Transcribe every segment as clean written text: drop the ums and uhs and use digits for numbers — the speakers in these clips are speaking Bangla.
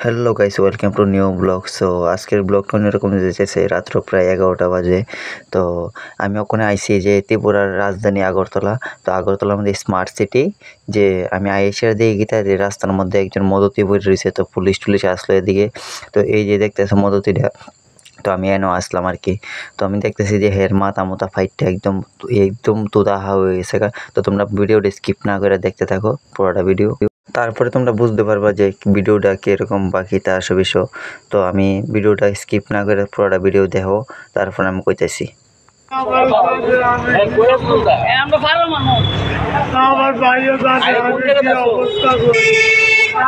Hello guys, welcome to new blog. So আজকের ব্লগটা অন্যরকম যেতেছে। রাত্র প্রায় 11টা বাজে। তো আমি ওখানে আইসি যে ত্রিপুরার রাজধানী আগরতলা। তো আগরতলার মধ্যে স্মার্ট সিটি যে আমি আইসার দিকে গিয়ে যে রাস্তার মধ্যে একজন মদতি বই রয়েছে। তো পুলিশ আসলো এদিকে। তো এই যে দেখতেছে মদতিটা, তো আমি এনে আসলাম আর কি। তো আমি দেখতেছি যে হের মাথা ফাইটটা একদম তুদাহা হয়ে গেছে। তো তোমরা ভিডিওটা স্কিপ না করে দেখতে থাকো পুরোটা ভিডিও, তারপরে তোমরা বুঝতে পারবা যে ভিডিওটা কীরকম বা কী তা আসে বিষয়। তো আমি ভিডিওটা স্কিপ না করে পুরোটা ভিডিও দেখো, তারপর আমি কইতেছি। আমার বাইরে অবস্থা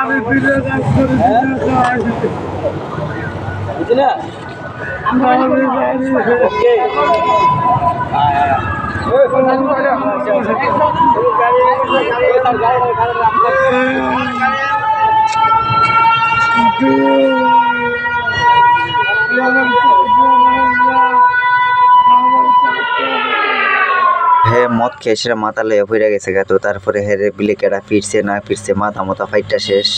আমি হে মদ খেয়ে সেটা মাথা লয়ে পড়ে গেছে গা। তো তারপরে হেরে বিলেকেরা ফিরছে না ফিরছে, মাথা ফাইটটা শেষ।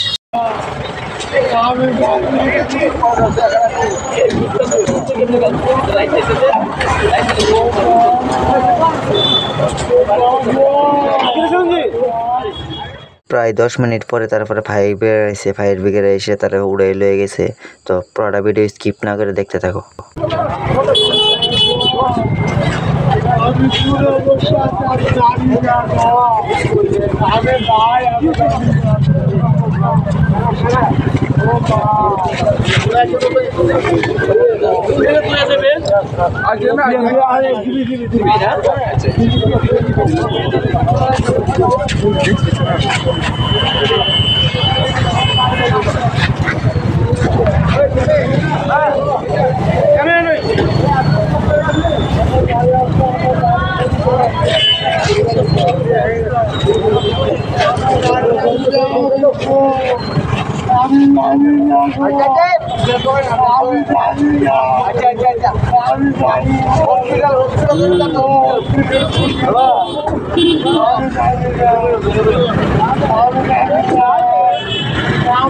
প্রায় 10 মিনিট পরে তারপরে ফায়ার ব্রিগেড এসে তারা উড়াই লয়ে গেছে। তো পুরোটা ভিডিও স্কিপ না করে দেখতে থাকো।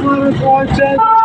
আমার